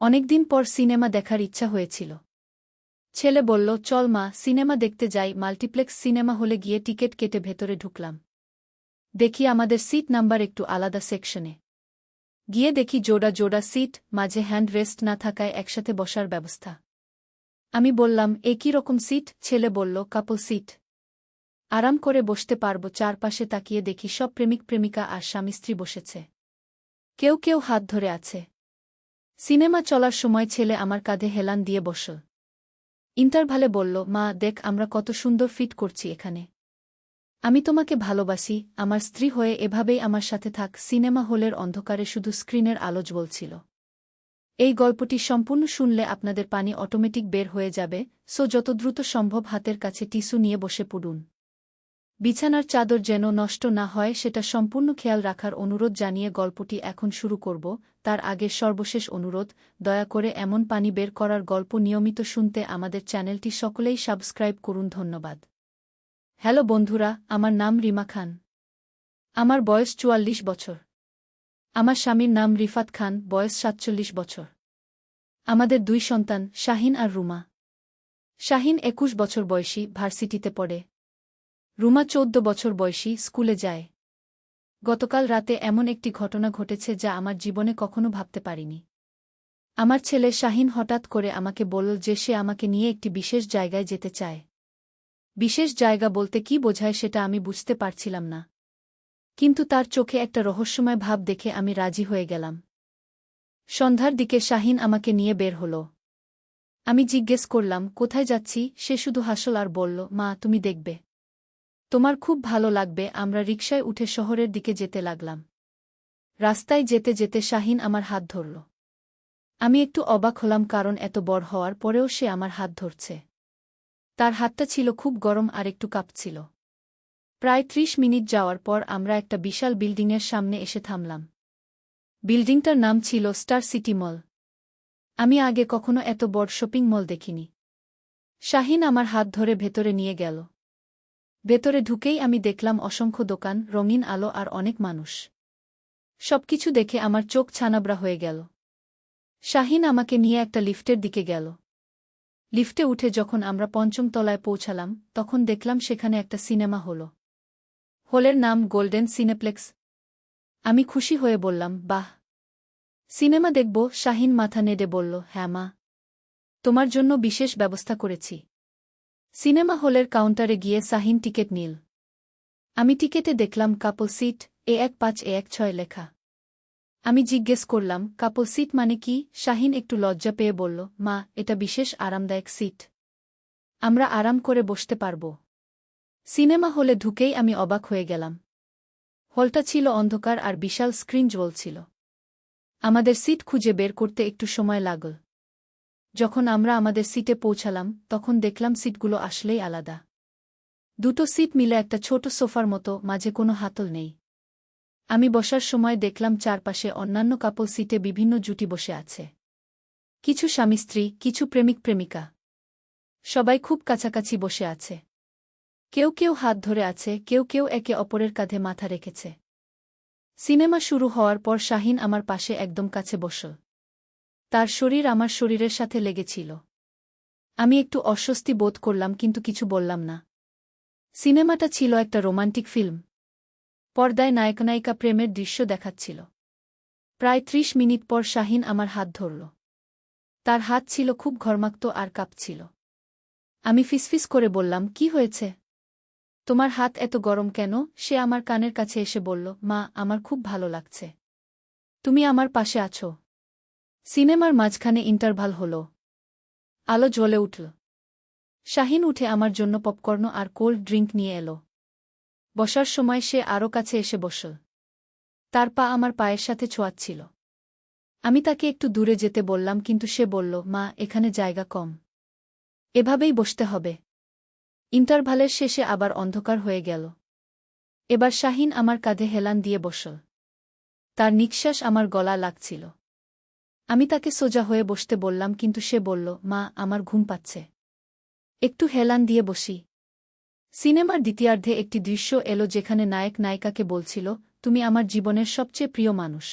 অনেকদিন পর সিনেমা দেখার ইচ্ছা হয়েছিল। ছেলে বলল, চল মা, সিনেমা দেখতে যাই। মাল্টিপ্লেক্স সিনেমা হলে গিয়ে টিকিট কেটে ভেতরে ঢুকলাম। দেখি আমাদের সিট নাম্বার একটু আলাদা সেকশনে। গিয়ে দেখি জোড়া জোড়া সিট, মাঝে হ্যান্ড রেস্ট না থাকায় একসাথে বসার ব্যবস্থা। আমি বললাম, এ কী রকম সিট? ছেলে বলল, কাপল সিট। আরাম করে বসতে পারব। চারপাশে তাকিয়ে দেখি সব প্রেমিক প্রেমিকা আর স্বামী স্ত্রী বসেছে। কেউ কেউ হাত ধরে আছে। সিনেমা চলার সময় ছেলে আমার কাঁধে হেলান দিয়ে বসল। ইন্টারভালে বলল, মা দেখ আমরা কত সুন্দর ফিট করছি এখানে। আমি তোমাকে ভালোবাসি, আমার স্ত্রী হয়ে এভাবেই আমার সাথে থাক। সিনেমা হলের অন্ধকারে শুধু স্ক্রিনের আলো জ্বলছিল। এই গল্পটি সম্পূর্ণ শুনলে আপনাদের পানি অটোমেটিক বের হয়ে যাবে, সো যত দ্রুত সম্ভব হাতের কাছে টিস্যু নিয়ে বসে পড়ুন। বিছানার চাদর যেন নষ্ট না হয় সেটা সম্পূর্ণ খেয়াল রাখার অনুরোধ জানিয়ে গল্পটি এখন শুরু করব। তার আগে সর্বশেষ অনুরোধ, দয়া করে এমন পানি বের করার গল্প নিয়মিত শুনতে আমাদের চ্যানেলটি সকলেই সাবস্ক্রাইব করুন। ধন্যবাদ। হ্যালো বন্ধুরা, আমার নাম রিমা খান। আমার বয়স ৪৪ বছর। আমার স্বামীর নাম রিফাত খান, বয়স ৪৭ বছর। আমাদের ২ সন্তান, শাহিন আর রুমা। শাহিন ২১ বছর বয়সী, ভার্সিটিতে পড়ে। রুমা ১৪ বছর বয়সী, স্কুলে যায়। গতকাল রাতে এমন একটি ঘটনা ঘটেছে যা আমার জীবনে কখনো ভাবতে পারিনি। আমার ছেলে শাহিন হঠাৎ করে আমাকে বলল যে সে আমাকে নিয়ে একটি বিশেষ জায়গায় যেতে চায়। বিশেষ জায়গা বলতে কী বোঝায় সেটা আমি বুঝতে পারছিলাম না। কিন্তু তার চোখে একটা রহস্যময় ভাব দেখে আমি রাজি হয়ে গেলাম। সন্ধ্যার দিকে শাহিন আমাকে নিয়ে বের হল। আমি জিজ্ঞেস করলাম, কোথায় যাচ্ছি? সে শুধু হাসল আর বলল, মা তুমি দেখবে, তোমার খুব ভালো লাগবে। আমরা রিকশায় উঠে শহরের দিকে যেতে লাগলাম। রাস্তায় যেতে যেতে শাহিন আমার হাত ধরল। আমি একটু অবাক হলাম, কারণ এত বড় হওয়ার পরেও সে আমার হাত ধরছে। তার হাতটা ছিল খুব গরম আর একটু কাঁপছিল। প্রায় ৩০ মিনিট যাওয়ার পর আমরা একটা বিশাল বিল্ডিংয়ের সামনে এসে থামলাম। বিল্ডিংটার নাম ছিল স্টার সিটি মল। আমি আগে কখনো এত বড় শপিং মল দেখিনি। শাহিন আমার হাত ধরে ভেতরে নিয়ে গেল। ভেতরে ঢুকেই আমি দেখলাম অসংখ্য দোকান, রঙিন আলো আর অনেক মানুষ। সবকিছু দেখে আমার চোখ ছানাবড়া হয়ে গেল। শাহিন আমাকে নিয়ে একটা লিফটের দিকে গেল। লিফটে উঠে যখন আমরা ৫ম তলায় পৌঁছালাম, তখন দেখলাম সেখানে একটা সিনেমা হল। হলের নাম গোল্ডেন সিনেপ্লেক্স। আমি খুশি হয়ে বললাম, বাহ, সিনেমা দেখব? শাহিন মাথা নেড়ে বলল, হ্যাঁ মা, তোমার জন্য বিশেষ ব্যবস্থা করেছি। সিনেমা হলের কাউন্টারে গিয়ে শাহিন টিকিট নিল। আমি টিকেটে দেখলাম কাপল সিট, A15 A16 লেখা। আমি জিজ্ঞেস করলাম, কাপল সিট মানে কি? শাহিন একটু লজ্জা পেয়ে বলল, মা এটা বিশেষ আরামদায়ক সিট, আমরা আরাম করে বসতে পারব। সিনেমা হলে ঢুকেই আমি অবাক হয়ে গেলাম। হলটা ছিল অন্ধকার আর বিশাল স্ক্রিন জ্বলছিল। আমাদের সিট খুঁজে বের করতে একটু সময় লাগল। যখন আমরা আমাদের সিটে পৌঁছালাম, তখন দেখলাম সিটগুলো আসলেই আলাদা। দুটো সিট মিলে একটা ছোট সোফার মতো, মাঝে কোনো হাতল নেই। আমি বসার সময় দেখলাম চারপাশে অন্যান্য কাপল সিটে বিভিন্ন জুটি বসে আছে। কিছু স্বামী স্ত্রী, কিছু প্রেমিক প্রেমিকা। সবাই খুব কাছাকাছি বসে আছে। কেউ কেউ হাত ধরে আছে, কেউ কেউ একে অপরের কাঁধে মাথা রেখেছে। সিনেমা শুরু হওয়ার পর শাহিন আমার পাশে একদম কাছে বসল। তার শরীর আমার শরীরের সাথে লেগেছিল। আমি একটু অস্বস্তি বোধ করলাম, কিন্তু কিছু বললাম না। সিনেমাটা ছিল একটা রোমান্টিক ফিল্ম। পর্দায় নায়ক-নায়িকা প্রেমের দৃশ্য দেখাচ্ছিল। প্রায় ৩০ মিনিট পর শাহিন আমার হাত ধরল। তার হাত ছিল খুব ঘর্মাক্ত আর কাঁপছিল। আমি ফিসফিস করে বললাম, কি হয়েছে? তোমার হাত এত গরম কেন? সে আমার কানের কাছে এসে বলল, মা আমার খুব ভালো লাগছে, তুমি আমার পাশে আছো। সিনেমার মাঝখানে ইন্টারভাল হল। আলো জ্বলে উঠল। শাহিন উঠে আমার জন্য পপকর্ন আর কোল্ড ড্রিঙ্ক নিয়ে এলো। বসার সময় সে আরও কাছে এসে বসল। তার পা আমার পায়ের সাথে ছোঁয়াচ্ছিল। আমি তাকে একটু দূরে যেতে বললাম, কিন্তু সে বলল, মা এখানে জায়গা কম, এভাবেই বসতে হবে। ইন্টারভালের শেষে আবার অন্ধকার হয়ে গেল। এবার শাহিন আমার কাঁধে হেলান দিয়ে বসল। তার নিঃশ্বাস আমার গলা লাগছিল। আমি তাকে সোজা হয়ে বসতে বললাম, কিন্তু সে বলল, মা আমার ঘুম পাচ্ছে, একটু হেলান দিয়ে বসি। সিনেমার দ্বিতীয়ার্ধে একটি দৃশ্য এলো যেখানে নায়ক নায়িকাকে বলছিল, তুমি আমার জীবনের সবচেয়ে প্রিয় মানুষ।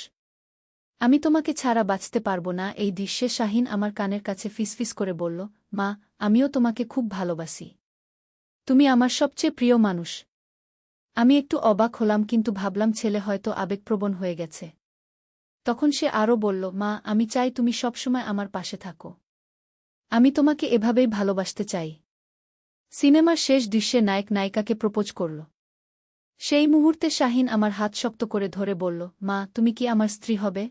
আমি তোমাকে ছাড়া বাঁচতে পারব না। এই দৃশ্যে শাহিন আমার কানের কাছে ফিসফিস করে বলল, মা, আমিও তোমাকে খুব ভালোবাসি। তুমি আমার সবচেয়ে প্রিয় মানুষ। আমি একটু অবাক হলাম, কিন্তু ভাবলাম ছেলে হয়তো আবেগপ্রবণ হয়ে গেছে। তখন সে আরও বলল, মা, আমি চাই তুমি সবসময় আমার পাশে থাকো। আমি তোমাকে এভাবেই ভালোবাসতে চাই। সিনেমার শেষ দৃশ্যে নায়ক নায়িকাকে প্রপোজ করল। সেই মুহূর্তে শাহিন আমার হাত শক্ত করে ধরে বলল, মা, তুমি কি আমার স্ত্রী হবে?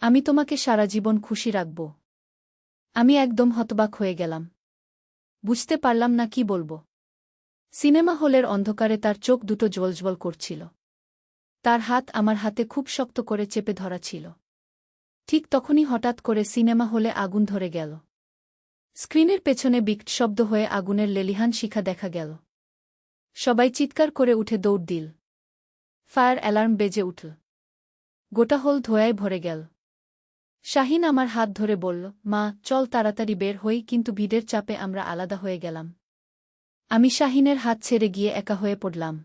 আমি তোমাকে সারা জীবন খুশি রাখব। আমি একদম হতবাক হয়ে গেলাম। বুঝতে পারলাম না কি বলবো। সিনেমা হলের অন্ধকারে তার চোখ দুটো জ্বলজ্বল করছিল। তার হাত আমার হাতে খুব শক্ত করে চেপে ধরা ছিল। ঠিক তখনই হঠাৎ করে সিনেমা হলে আগুন ধরে গেল। স্ক্রিনের পেছনে বিকট শব্দ হয়ে আগুনের লেলিহান শিখা দেখা গেল। সবাই চিৎকার করে উঠে দৌড় দিল। ফায়ার অ্যালার্ম বেজে উঠল। গোটা হল ধোঁয়ায় ভরে গেল। শাহিন আমার হাত ধরে বলল, মা, চল তাড়াতাড়ি বের হই, কিন্তু ভিড়ের চাপে আমরা আলাদা হয়ে গেলাম। আমি শাহিনের হাত ছেড়ে গিয়ে একা হয়ে পড়লাম।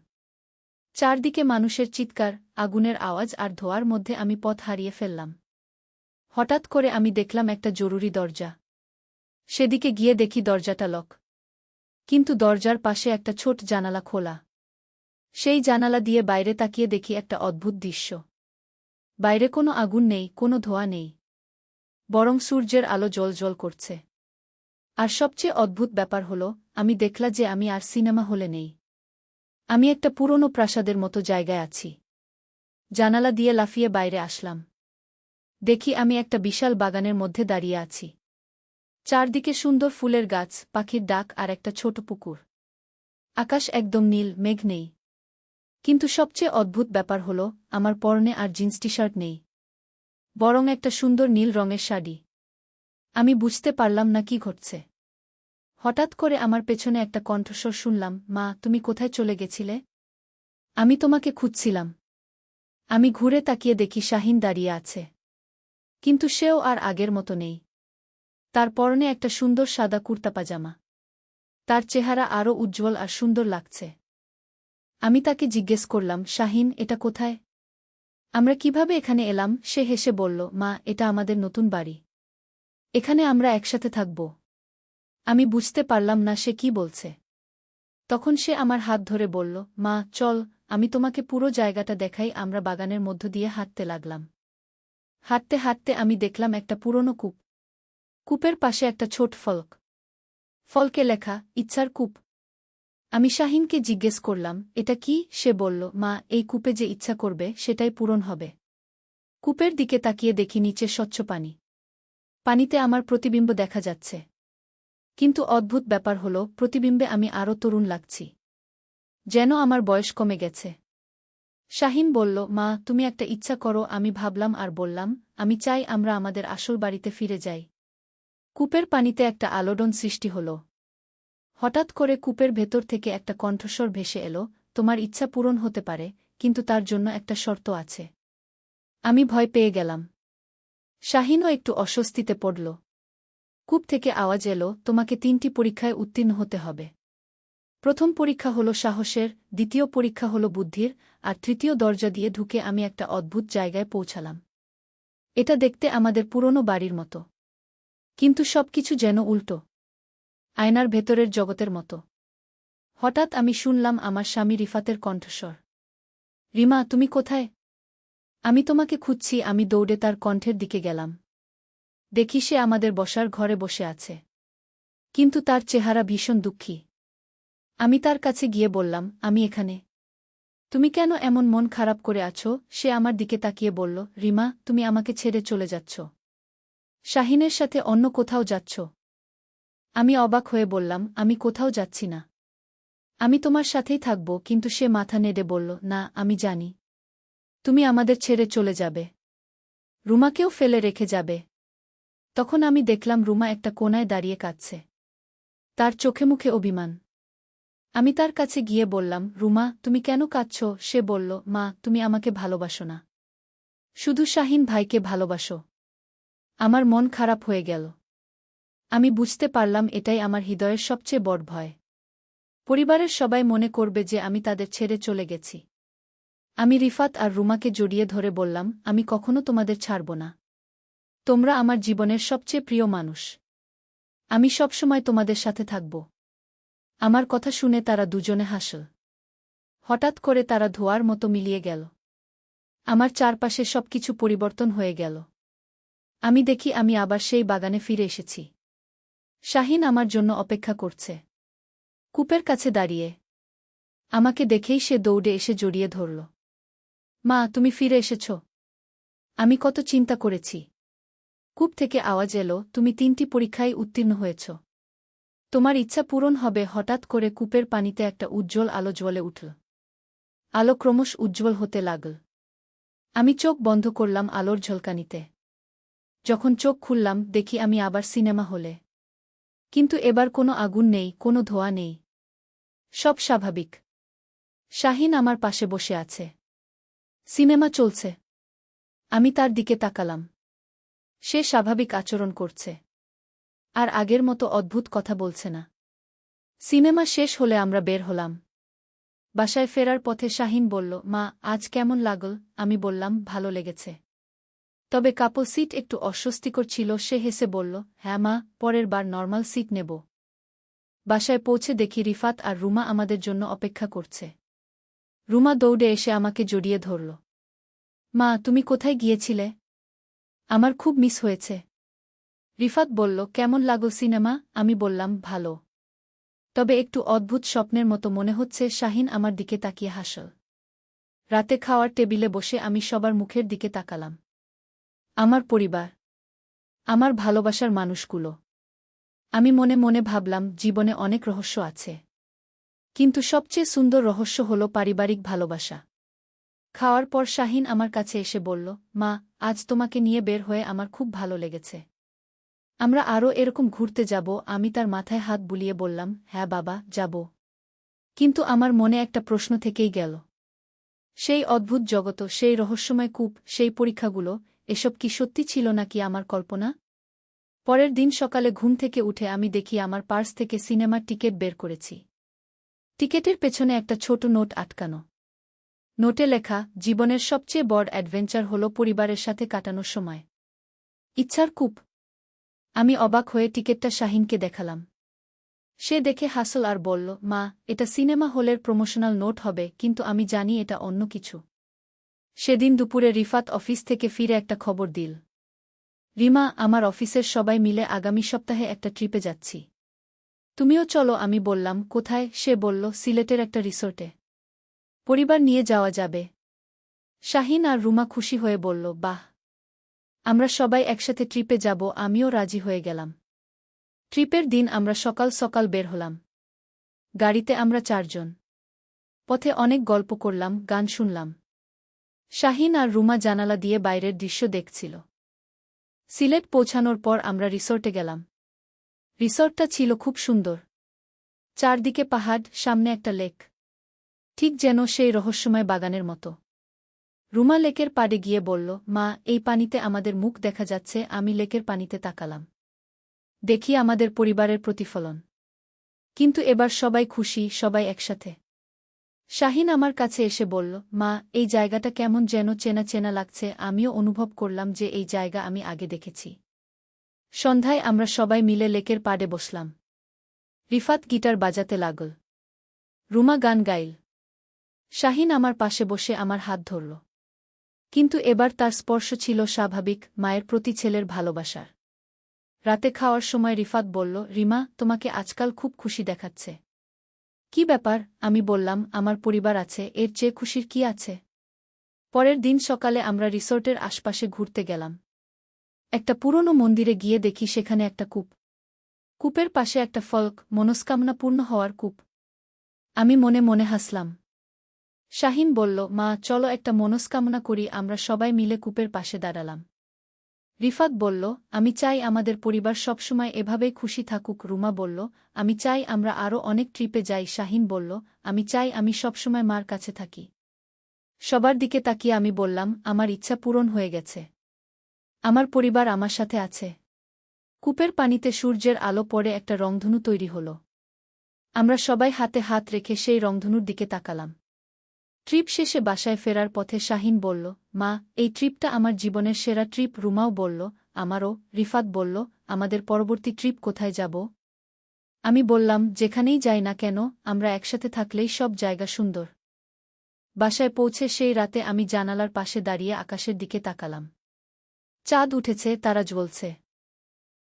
চারদিকে মানুষের চিৎকার, আগুনের আওয়াজ আর ধোঁয়ার মধ্যে আমি পথ হারিয়ে ফেললাম। হঠাৎ করে আমি দেখলাম একটা জরুরি দরজা। সেদিকে গিয়ে দেখি দরজাটা লক। কিন্তু দরজার পাশে একটা ছোট জানালা খোলা। সেই জানালা দিয়ে বাইরে তাকিয়ে দেখি একটা অদ্ভুত দৃশ্য। বাইরে কোনো আগুন নেই, কোনো ধোঁয়া নেই, বরং সূর্যের আলো জ্বলজ্বল করছে। আর সবচেয়ে অদ্ভুত ব্যাপার হলো, আমি দেখলা যে আমি আর সিনেমা হলে নেই। আমি একটা পুরনো প্রাসাদের মতো জায়গায় আছি। জানালা দিয়ে লাফিয়ে বাইরে আসলাম। দেখি আমি একটা বিশাল বাগানের মধ্যে দাঁড়িয়ে আছি। চারদিকে সুন্দর ফুলের গাছ, পাখির ডাক আর একটা ছোট পুকুর। আকাশ একদম নীল, মেঘ নেই। কিন্তু সবচেয়ে অদ্ভুত ব্যাপার হলো, আমার পরনে আর জিন্স টি শার্ট নেই, বরং একটা সুন্দর নীল রঙের শাড়ি। আমি বুঝতে পারলাম না কি ঘটছে। হঠাৎ করে আমার পেছনে একটা কণ্ঠস্বর শুনলাম, মা, তুমি কোথায় চলে গেছিলে? আমি তোমাকে খুঁজছিলাম। আমি ঘুরে তাকিয়ে দেখি শাহিন দাঁড়িয়ে আছে। কিন্তু সেও আর আগের মতো নেই। তার পরনে একটা সুন্দর সাদা কুর্তা পাজামা। তার চেহারা আরও উজ্জ্বল আর সুন্দর লাগছে। আমি তাকে জিজ্ঞেস করলাম, শাহিন, এটা কোথায়? আমরা কিভাবে এখানে এলাম? সে হেসে বলল, মা, এটা আমাদের নতুন বাড়ি। এখানে আমরা একসাথে থাকব। আমি বুঝতে পারলাম না সে কি বলছে। তখন সে আমার হাত ধরে বলল, মা, চল, আমি তোমাকে পুরো জায়গাটা দেখাই। আমরা বাগানের মধ্য দিয়ে হাঁটতে লাগলাম। হাঁটতে হাঁটতে আমি দেখলাম একটা পুরনো কূপ। কূপের পাশে একটা ছোট ফলক। ফলকে লেখা, ইচ্ছার কূপ। আমি শাহিনকে জিজ্ঞেস করলাম, এটা কি? সে বলল, মা, এই কূপে যে ইচ্ছা করবে সেটাই পূরণ হবে। কূপের দিকে তাকিয়ে দেখি নিচে স্বচ্ছ পানি। পানিতে আমার প্রতিবিম্ব দেখা যাচ্ছে। কিন্তু অদ্ভুত ব্যাপার হলো, প্রতিবিম্বে আমি আরও তরুণ লাগছি। যেন আমার বয়স কমে গেছে। শাহিন বলল, মা, তুমি একটা ইচ্ছা করো। আমি ভাবলাম আর বললাম, আমি চাই আমরা আমাদের আসল বাড়িতে ফিরে যাই। কূপের পানিতে একটা আলোড়ন সৃষ্টি হল। হঠাৎ করে কূপের ভেতর থেকে একটা কণ্ঠস্বর ভেসে এলো, তোমার ইচ্ছা পূরণ হতে পারে, কিন্তু তার জন্য একটা শর্ত আছে। আমি ভয় পেয়ে গেলাম। শাহিনও একটু অস্বস্তিতে পড়ল। কূপ থেকে আওয়াজ এলো, তোমাকে 3টি পরীক্ষায় উত্তীর্ণ হতে হবে। প্রথম পরীক্ষা হলো সাহসের, দ্বিতীয় পরীক্ষা হলো বুদ্ধির, আর তৃতীয় দরজা দিয়ে ঢুকে আমি একটা অদ্ভুত জায়গায় পৌঁছালাম। এটা দেখতে আমাদের পুরনো বাড়ির মতো। কিন্তু সবকিছু যেন উল্টো। আয়নার ভেতরের জগতের মতো। হঠাৎ আমি শুনলাম আমার স্বামী রিফাতের কণ্ঠস্বর। রিমা, তুমি কোথায়? আমি তোমাকে খুঁজছি। আমি দৌড়ে তার কণ্ঠের দিকে গেলাম। দেখি সে আমাদের বসার ঘরে বসে আছে। কিন্তু তার চেহারা ভীষণ দুঃখী। আমি তার কাছে গিয়ে বললাম, আমি এখানে। তুমি কেন এমন মন খারাপ করে আছো? সে আমার দিকে তাকিয়ে বলল, রিমা, তুমি আমাকে ছেড়ে চলে যাচ্ছ। শাহিনের সাথে অন্য কোথাও যাচ্ছ। আমি অবাক হয়ে বললাম, আমি কোথাও যাচ্ছি না। আমি তোমার সাথেই থাকব। কিন্তু সে মাথা নেড়ে বলল, না, আমি জানি। তুমি আমাদের ছেড়ে চলে যাবে। রুমাকেও ফেলে রেখে যাবে। তখন আমি দেখলাম রুমা একটা কোণায় দাঁড়িয়ে কাঁদছে। তার চোখে মুখে অভিমান। আমি তার কাছে গিয়ে বললাম, রুমা, তুমি কেন কাঁদছ? সে বলল, মা, তুমি আমাকে ভালোবাসো না। শুধু শাহিন ভাইকে ভালোবাসো। আমার মন খারাপ হয়ে গেল। আমি বুঝতে পারলাম এটাই আমার হৃদয়ের সবচেয়ে বড় ভয়। পরিবারের সবাই মনে করবে যে আমি তাদের ছেড়ে চলে গেছি। আমি রিফাত আর রুমাকে জড়িয়ে ধরে বললাম, আমি কখনো তোমাদের ছাড়ব না। তোমরা আমার জীবনের সবচেয়ে প্রিয় মানুষ। আমি সবসময় তোমাদের সাথে থাকব। আমার কথা শুনে তারা দুজনে হাসল। হঠাৎ করে তারা ধোঁয়ার মতো মিলিয়ে গেল। আমার চারপাশে সবকিছু পরিবর্তন হয়ে গেল। আমি দেখি আমি আবার সেই বাগানে ফিরে এসেছি। শাহিন আমার জন্য অপেক্ষা করছে, কূপের কাছে দাঁড়িয়ে। আমাকে দেখেই সে দৌড়ে এসে জড়িয়ে ধরল। মা, তুমি ফিরে এসেছ। আমি কত চিন্তা করেছি। কূপ থেকে আওয়াজ এলো, তুমি 3টি পরীক্ষায় উত্তীর্ণ হয়েছ। তোমার ইচ্ছা পূরণ হবে। হঠাৎ করে কূপের পানিতে একটা উজ্জ্বল আলো জ্বলে উঠল। আলো ক্রমশ উজ্জ্বল হতে লাগল। আমি চোখ বন্ধ করলাম আলোর ঝলকানিতে। যখন চোখ খুললাম দেখি আমি আবার সিনেমা হলে। কিন্তু এবার কোনো আগুন নেই, কোনো ধোঁয়া নেই। সব স্বাভাবিক। শাহিন আমার পাশে বসে আছে। সিনেমা চলছে। আমি তার দিকে তাকালাম। সে স্বাভাবিক আচরণ করছে। আর আগের মতো অদ্ভুত কথা বলছে না। সিনেমা শেষ হলে আমরা বের হলাম। বাসায় ফেরার পথে শাহিন বলল, মা, আজ কেমন লাগল? আমি বললাম, ভালো লেগেছে। তবে কাপল সিট একটু অস্বস্তিকর ছিল। সে হেসে বলল, হ্যাঁ মা, পরের বার নরমাল সিট নেব। বাসায় পৌঁছে দেখি রিফাত আর রুমা আমাদের জন্য অপেক্ষা করছে। রুমা দৌড়ে এসে আমাকে জড়িয়ে ধরল। মা, তুমি কোথায় গিয়েছিলে? আমার খুব মিস হয়েছে। রিফাত বলল, কেমন লাগল সিনেমা? আমি বললাম, ভালো। তবে একটু অদ্ভুত স্বপ্নের মতো মনে হচ্ছে। শাহিন আমার দিকে তাকিয়ে হাসল। রাতে খাওয়ার টেবিলে বসে আমি সবার মুখের দিকে তাকালাম। আমার পরিবার, আমার ভালোবাসার মানুষগুলো। আমি মনে মনে ভাবলাম, জীবনে অনেক রহস্য আছে, কিন্তু সবচেয়ে সুন্দর রহস্য হল পারিবারিক ভালোবাসা। খাওয়ার পর শাহিন আমার কাছে এসে বলল, মা, আজ তোমাকে নিয়ে বের হয়ে আমার খুব ভালো লেগেছে। আমরা আরও এরকম ঘুরতে যাব। আমি তার মাথায় হাত বুলিয়ে বললাম, হ্যাঁ বাবা, যাব। কিন্তু আমার মনে একটা প্রশ্ন থেকেই গেল। সেই অদ্ভুত জগত, সেই রহস্যময় কূপ, সেই পরীক্ষাগুলো, এসব কি সত্যি ছিল নাকি আমার কল্পনা? পরের দিন সকালে ঘুম থেকে উঠে আমি দেখি আমার পার্স থেকে সিনেমার টিকিট বের করেছি। টিকিটের পেছনে একটা ছোট নোট আটকানো। নোটে লেখা, জীবনের সবচেয়ে বড় অ্যাডভেঞ্চার হল পরিবারের সাথে কাটানোর সময়। ইচ্ছার কূপ। আমি অবাক হয়ে টিকিটটা শাহিনকে দেখালাম। সে দেখে হাসল আর বলল, মা, এটা সিনেমা হলের প্রমোশনাল নোট হবে, কিন্তু আমি জানি এটা অন্য কিছু। সেদিন দুপুরে রিফাত অফিস থেকে ফিরে একটা খবর দিল। রিমা, আমার অফিসের সবাই মিলে আগামী সপ্তাহে একটা ট্রিপে যাচ্ছি। তুমিও চলো। আমি বললাম, কোথায়? সে বলল, সিলেটের একটা রিসোর্টে। পরিবার নিয়ে যাওয়া যাবে। শাহিন আর রুমা খুশি হয়ে বলল, বাহ, আমরা সবাই একসাথে ট্রিপে যাব। আমিও রাজি হয়ে গেলাম। ট্রিপের দিন আমরা সকাল সকাল বের হলাম। গাড়িতে আমরা 4 জন। পথে অনেক গল্প করলাম, গান শুনলাম। শাহিন আর রুমা জানালা দিয়ে বাইরের দৃশ্য দেখছিল। সিলেট পৌঁছানোর পর আমরা রিসোর্টে গেলাম। রিসোর্টটা ছিল খুব সুন্দর। চারদিকে পাহাড়, সামনে একটা লেক। ঠিক যেন সেই রহস্যময় বাগানের মতো। রুমা লেকের পাড়ে গিয়ে বলল, মা, এই পানিতে আমাদের মুখ দেখা যাচ্ছে। আমি লেকের পানিতে তাকালাম। দেখি আমাদের পরিবারের প্রতিফলন। কিন্তু এবার সবাই খুশি, সবাই একসাথে। শাহিন আমার কাছে এসে বলল, মা, এই জায়গাটা কেমন যেন চেনা চেনা লাগছে। আমিও অনুভব করলাম যে এই জায়গা আমি আগে দেখেছি। সন্ধ্যায় আমরা সবাই মিলে লেকের পাড়ে বসলাম। রিফাত গিটার বাজাতে লাগল। রুমা গান গাইল। শাহিন আমার পাশে বসে আমার হাত ধরল। কিন্তু এবার তার স্পর্শ ছিল স্বাভাবিক, মায়ের প্রতি ছেলের ভালোবাসার। রাতে খাওয়ার সময় রিফাত বলল, রিমা, তোমাকে আজকাল খুব খুশি দেখাচ্ছে। কি ব্যাপার? আমি বললাম, আমার পরিবার আছে, এর চেয়ে খুশির কি আছে? পরের দিন সকালে আমরা রিসোর্টের আশপাশে ঘুরতে গেলাম। একটা পুরনো মন্দিরে গিয়ে দেখি সেখানে একটা কূপ। কূপের পাশে একটা ফলক, মনস্কামনা পূর্ণ হওয়ার কূপ। আমি মনে মনে হাসলাম। শাহিন বলল, মা, চলো একটা মনস্কামনা করি। আমরা সবাই মিলে কূপের পাশে দাঁড়ালাম। রিফাত বলল, আমি চাই আমাদের পরিবার সবসময় এভাবেই খুশি থাকুক। রুমা বলল, আমি চাই আমরা আরও অনেক ট্রিপে যাই। শাহিন বলল, আমি চাই আমি সবসময় মার কাছে থাকি। সবার দিকে তাকিয়ে আমি বললাম, আমার ইচ্ছা পূরণ হয়ে গেছে। আমার পরিবার আমার সাথে আছে। কূপের পানিতে সূর্যের আলো পড়ে একটা রংধনু তৈরি হল। আমরা সবাই হাতে হাত রেখে সেই রংধনুর দিকে তাকালাম। ট্রিপ শেষে বাসায় ফেরার পথে শাহিন বলল, মা, এই ট্রিপটা আমার জীবনের সেরা ট্রিপ। রুমাও বলল, আমারও। রিফাত বলল, আমাদের পরবর্তী ট্রিপ কোথায় যাব? আমি বললাম, যেখানেই যাই না কেন, আমরা একসাথে থাকলেই সব জায়গা সুন্দর। বাসায় পৌঁছে সেই রাতে আমি জানালার পাশে দাঁড়িয়ে আকাশের দিকে তাকালাম। চাঁদ উঠেছে, তারা জ্বলছে।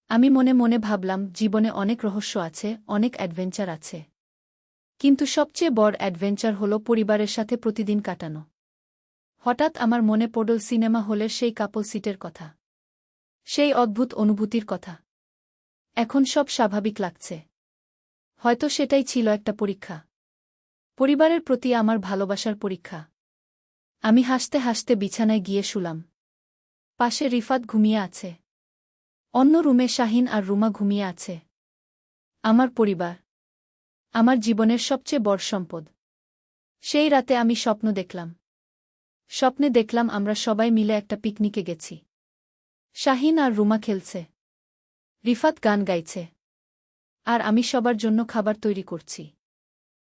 আমি মনে মনে ভাবলাম, জীবনে অনেক রহস্য আছে, অনেক অ্যাডভেঞ্চার আছে। কিন্তু সবচেয়ে বড় অ্যাডভেঞ্চার হলো পরিবারের সাথে প্রতিদিন কাটানো। হঠাৎ আমার মনে পড়ল সিনেমা হলের সেই কাপল সিটের কথা। সেই অদ্ভুত অনুভূতির কথা। এখন সব স্বাভাবিক লাগছে। হয়তো সেটাই ছিল একটা পরীক্ষা। পরিবারের প্রতি আমার ভালোবাসার পরীক্ষা। আমি হাসতে হাসতে বিছানায় গিয়ে শুলাম। পাশে রিফাত ঘুমিয়ে আছে। অন্য রুমে শাহিন আর রুমা ঘুমিয়ে আছে। আমার পরিবার আমার জীবনের সবচেয়ে বড় সম্পদ। সেই রাতে আমি স্বপ্ন দেখলাম। স্বপ্নে দেখলাম আমরা সবাই মিলে একটা পিকনিকে গেছি। শাহিন আর রুমা খেলছে। রিফাত গান গাইছে। আর আমি সবার জন্য খাবার তৈরি করছি।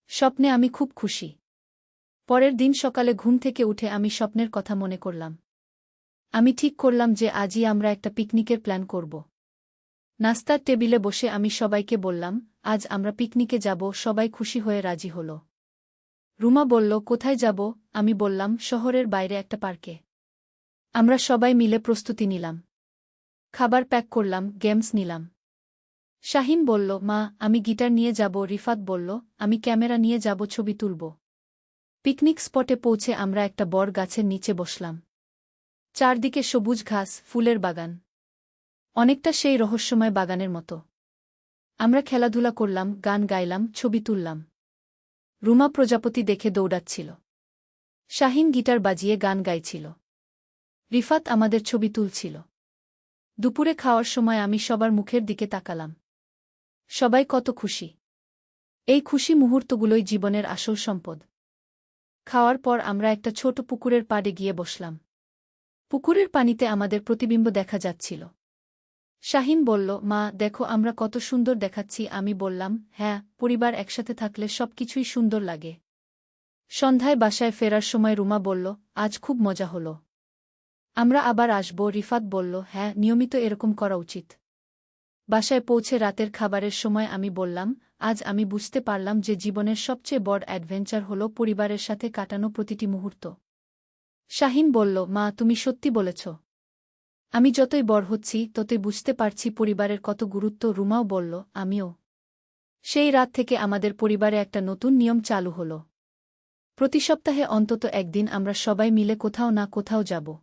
স্বপ্নে আমি খুব খুশি। পরের দিন সকালে ঘুম থেকে উঠে আমি স্বপ্নের কথা মনে করলাম। আমি ঠিক করলাম যে আজই আমরা একটা পিকনিকের প্ল্যান করব। নাস্তার টেবিলে বসে আমি সবাইকে বললাম, আজ আমরা পিকনিকে যাব। সবাই খুশি হয়ে রাজি হল। রুমা বলল, কোথায় যাব? আমি বললাম, শহরের বাইরে একটা পার্কে। আমরা সবাই মিলে প্রস্তুতি নিলাম। খাবার প্যাক করলাম, গেমস নিলাম। শাহিন বলল, মা, আমি গিটার নিয়ে যাব। রিফাত বলল, আমি ক্যামেরা নিয়ে যাব, ছবি তুলব। পিকনিক স্পটে পৌঁছে আমরা একটা বড় গাছের নিচে বসলাম। চারদিকে সবুজ ঘাস, ফুলের বাগান। অনেকটা সেই রহস্যময় বাগানের মতো। আমরা খেলাধুলা করলাম, গান গাইলাম, ছবি তুললাম। রুমা প্রজাপতি দেখে দৌড়াচ্ছিল। শাহিন গিটার বাজিয়ে গান গাইছিল। রিফাত আমাদের ছবি তুলছিল। দুপুরে খাওয়ার সময় আমি সবার মুখের দিকে তাকালাম। সবাই কত খুশি। এই খুশি মুহূর্তগুলোই জীবনের আসল সম্পদ। খাওয়ার পর আমরা একটা ছোট পুকুরের পাড়ে গিয়ে বসলাম। পুকুরের পানিতে আমাদের প্রতিবিম্ব দেখা যাচ্ছিল। শাহিন বলল, মা, দেখো আমরা কত সুন্দর দেখাচ্ছি। আমি বললাম, হ্যাঁ, পরিবার একসাথে থাকলে সবকিছুই সুন্দর লাগে। সন্ধ্যায় বাসায় ফেরার সময় রুমা বলল, আজ খুব মজা হলো। আমরা আবার আসব। রিফাত বলল, হ্যাঁ, নিয়মিত এরকম করা উচিত। বাসায় পৌঁছে রাতের খাবারের সময় আমি বললাম, আজ আমি বুঝতে পারলাম যে জীবনের সবচেয়ে বড় অ্যাডভেঞ্চার হল পরিবারের সাথে কাটানো প্রতিটি মুহূর্ত। শাহিন বলল, মা, তুমি সত্যি বলেছ। আমি যতই বড় হচ্ছি ততই বুঝতে পারছি পরিবারের কত গুরুত্ব। রুমাও বলল, আমিও। সেই রাত থেকে আমাদের পরিবারে একটা নতুন নিয়ম চালু হল। প্রতি সপ্তাহে অন্তত একদিন আমরা সবাই মিলে কোথাও না কোথাও যাব।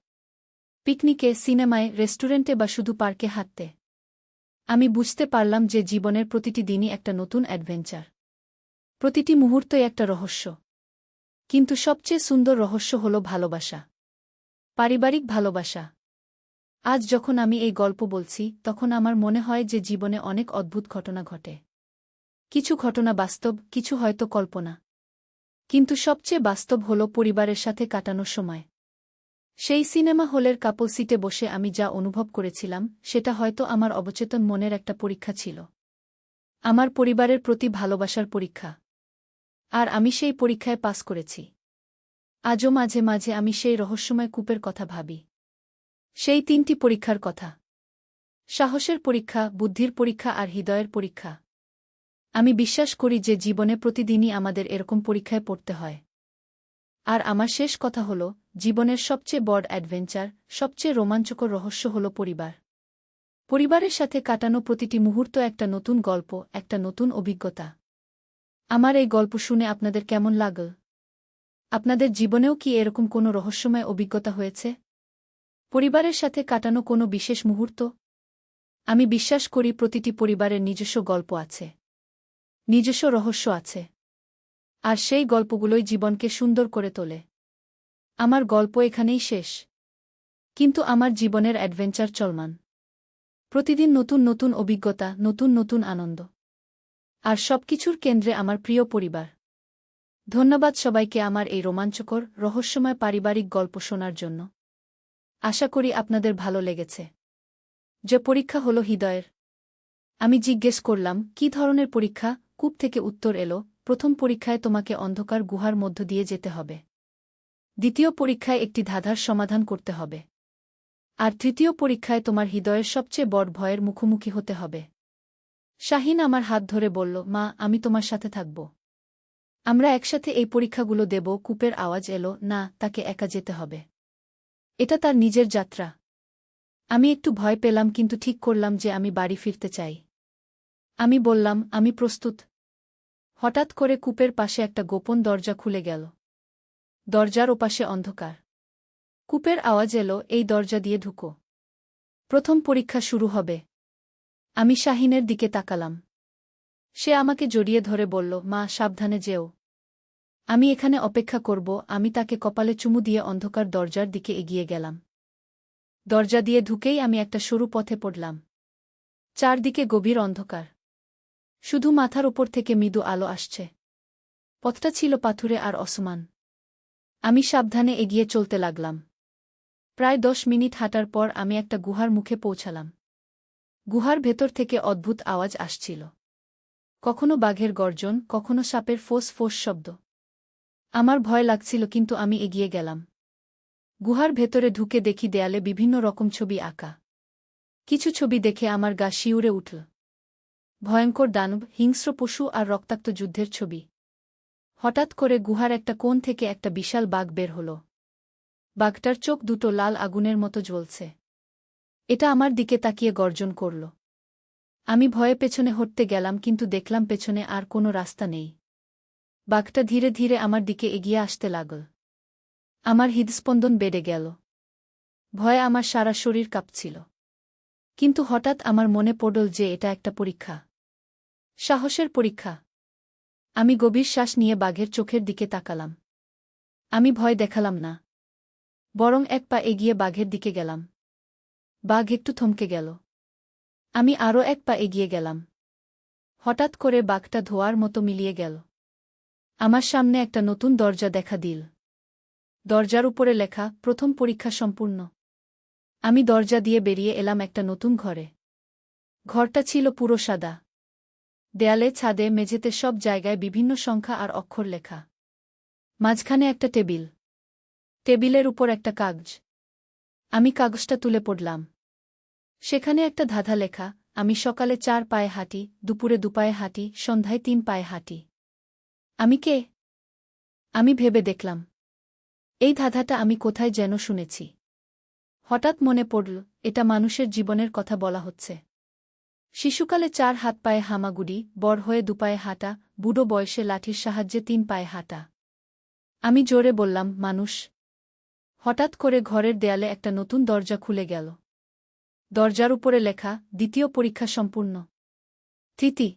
পিকনিকে, সিনেমায়, রেস্টুরেন্টে বা শুধু পার্কে হাঁটতে। আমি বুঝতে পারলাম যে জীবনের প্রতিটি দিনই একটা নতুন অ্যাডভেঞ্চার। প্রতিটি মুহূর্তই একটা রহস্য। কিন্তু সবচেয়ে সুন্দর রহস্য হল ভালোবাসা। পারিবারিক ভালোবাসা। আজ যখন আমি এই গল্প বলছি তখন আমার মনে হয় যে জীবনে অনেক অদ্ভুত ঘটনা ঘটে। কিছু ঘটনা বাস্তব, কিছু হয়তো কল্পনা। কিন্তু সবচেয়ে বাস্তব হল পরিবারের সাথে কাটানোর সময়। সেই সিনেমা হলের কাপল সিটে বসে আমি যা অনুভব করেছিলাম সেটা হয়তো আমার অবচেতন মনের একটা পরীক্ষা ছিল। আমার পরিবারের প্রতি ভালোবাসার পরীক্ষা। আর আমি সেই পরীক্ষায় পাস করেছি। আজও মাঝে মাঝে আমি সেই রহস্যময় কূপের কথা ভাবি। সেই 3টি পরীক্ষার কথা। সাহসের পরীক্ষা, বুদ্ধির পরীক্ষা আর হৃদয়ের পরীক্ষা। আমি বিশ্বাস করি যে জীবনে প্রতিদিনই আমাদের এরকম পরীক্ষায় পড়তে হয়। আর আমার শেষ কথা হল, জীবনের সবচেয়ে বড় অ্যাডভেঞ্চার, সবচেয়ে রোমাঞ্চকর রহস্য হল পরিবার। পরিবারের সাথে কাটানো প্রতিটি মুহূর্ত একটা নতুন গল্প, একটা নতুন অভিজ্ঞতা। আমার এই গল্প শুনে আপনাদের কেমন লাগল? আপনাদের জীবনেও কি এরকম কোনো রহস্যময় অভিজ্ঞতা হয়েছে? পরিবারের সাথে কাটানো কোনো বিশেষ মুহূর্ত? আমি বিশ্বাস করি প্রতিটি পরিবারের নিজস্ব গল্প আছে। নিজস্ব রহস্য আছে। আর সেই গল্পগুলোই জীবনকে সুন্দর করে তোলে। আমার গল্প এখানেই শেষ। কিন্তু আমার জীবনের অ্যাডভেঞ্চার চলমান। প্রতিদিন নতুন নতুন অভিজ্ঞতা, নতুন নতুন আনন্দ। আর সবকিছুর কেন্দ্রে আমার প্রিয় পরিবার। ধন্যবাদ সবাইকে আমার এই রোমাঞ্চকর, রহস্যময় পারিবারিক গল্প শোনার জন্য। আশা করি আপনাদের ভালো লেগেছে। যে পরীক্ষা হলো হৃদয়ের। আমি জিজ্ঞেস করলাম, কী ধরনের পরীক্ষা? কূপ থেকে উত্তর এলো, প্রথম পরীক্ষায় তোমাকে অন্ধকার গুহার মধ্য দিয়ে যেতে হবে। দ্বিতীয় পরীক্ষায় একটি ধাঁধার সমাধান করতে হবে। আর তৃতীয় পরীক্ষায় তোমার হৃদয়ের সবচেয়ে বড় ভয়ের মুখোমুখি হতে হবে। শাহিন আমার হাত ধরে বলল, মা, আমি তোমার সাথে থাকব। আমরা একসাথে এই পরীক্ষাগুলো দেব। কূপের আওয়াজ এলো, না, তাকে একা যেতে হবে। এটা তার নিজের যাত্রা। আমি একটু ভয় পেলাম, কিন্তু ঠিক করলাম যে আমি বাড়ি ফিরতে চাই। আমি বললাম, আমি প্রস্তুত। হঠাৎ করে কূপের পাশে একটা গোপন দরজা খুলে গেল। দরজার ওপাশে অন্ধকার। কূপের আওয়াজ এলো, এই দরজা দিয়ে ঢুকো। প্রথম পরীক্ষা শুরু হবে। আমি শাহিনের দিকে তাকালাম। সে আমাকে জড়িয়ে ধরে বলল, মা, সাবধানে যেও। আমি এখানে অপেক্ষা করব। আমি তাকে কপালে চুমু দিয়ে অন্ধকার দরজার দিকে এগিয়ে গেলাম। দরজা দিয়ে ঢুকেই আমি একটা সরু পথে পড়লাম। চারদিকে গভীর অন্ধকার। শুধু মাথার ওপর থেকে মৃদু আলো আসছে। পথটা ছিল পাথুরে আর অসমান। আমি সাবধানে এগিয়ে চলতে লাগলাম। প্রায় 10 মিনিট হাঁটার পর আমি একটা গুহার মুখে পৌঁছালাম। গুহার ভেতর থেকে অদ্ভুত আওয়াজ আসছিল। কখনো বাঘের গর্জন, কখনো সাপের ফোঁস ফোঁস শব্দ। আমার ভয় লাগছিল, কিন্তু আমি এগিয়ে গেলাম। গুহার ভেতরে ঢুকে দেখি দেয়ালে বিভিন্ন রকম ছবি আঁকা। কিছু ছবি দেখে আমার গা শিউরে উঠল। ভয়ঙ্কর দানব, হিংস্র পশু আর রক্তাক্ত যুদ্ধের ছবি। হঠাৎ করে গুহার একটা কোণ থেকে একটা বিশাল বাঘ বের হল। বাঘটার চোখ দুটো লাল আগুনের মতো জ্বলছে। এটা আমার দিকে তাকিয়ে গর্জন করল। আমি ভয়ে পেছনে হটতে গেলাম, কিন্তু দেখলাম পেছনে আর কোনো রাস্তা নেই। বাঘটা ধীরে ধীরে আমার দিকে এগিয়ে আসতে লাগল। আমার হৃদস্পন্দন বেড়ে গেল। ভয়ে আমার সারা শরীর কাঁপছিল। কিন্তু হঠাৎ আমার মনে পড়ল যে এটা একটা পরীক্ষা। সাহসের পরীক্ষা। আমি গভীর শ্বাস নিয়ে বাঘের চোখের দিকে তাকালাম। আমি ভয় দেখালাম না, বরং এক পা এগিয়ে বাঘের দিকে গেলাম। বাঘ একটু থমকে গেল। আমি আরও এক পা এগিয়ে গেলাম। হঠাৎ করে বাঘটা ধোঁয়ার মতো মিলিয়ে গেল। আমার সামনে একটা নতুন দরজা দেখা দিল। দরজার উপরে লেখা, প্রথম পরীক্ষা সম্পূর্ণ। আমি দরজা দিয়ে বেরিয়ে এলাম একটা নতুন ঘরে। ঘরটা ছিল পুরো সাদা। দেয়ালে, ছাদে, মেঝেতে সব জায়গায় বিভিন্ন সংখ্যা আর অক্ষর লেখা। মাঝখানে একটা টেবিল। টেবিলের উপর একটা কাগজ। আমি কাগজটা তুলে পড়লাম। সেখানে একটা ধাঁধা লেখা, আমি সকালে 4 পায়ে হাঁটি, দুপুরে 2 পায়ে হাঁটি, সন্ধ্যায় 3 পায়ে হাঁটি। আমি কে? আমি ভেবে দেখলাম, এই ধাঁধাটা আমি কোথায় যেন শুনেছি। হঠাৎ মনে পড়ল, এটা মানুষের জীবনের কথা বলা হচ্ছে। শিশুকালে 4 হাত পায়ে হামাগুড়ি, বড় হয়ে 2 পায়ে হাঁটা, বুড়ো বয়সে লাঠির সাহায্যে 3 পায়ে হাঁটা। আমি জোরে বললাম, মানুষ। হঠাৎ করে ঘরের দেয়ালে একটা নতুন দরজা খুলে গেল। দরজার উপরে লেখা, দ্বিতীয় পরীক্ষা সম্পূর্ণ। তৃতীয়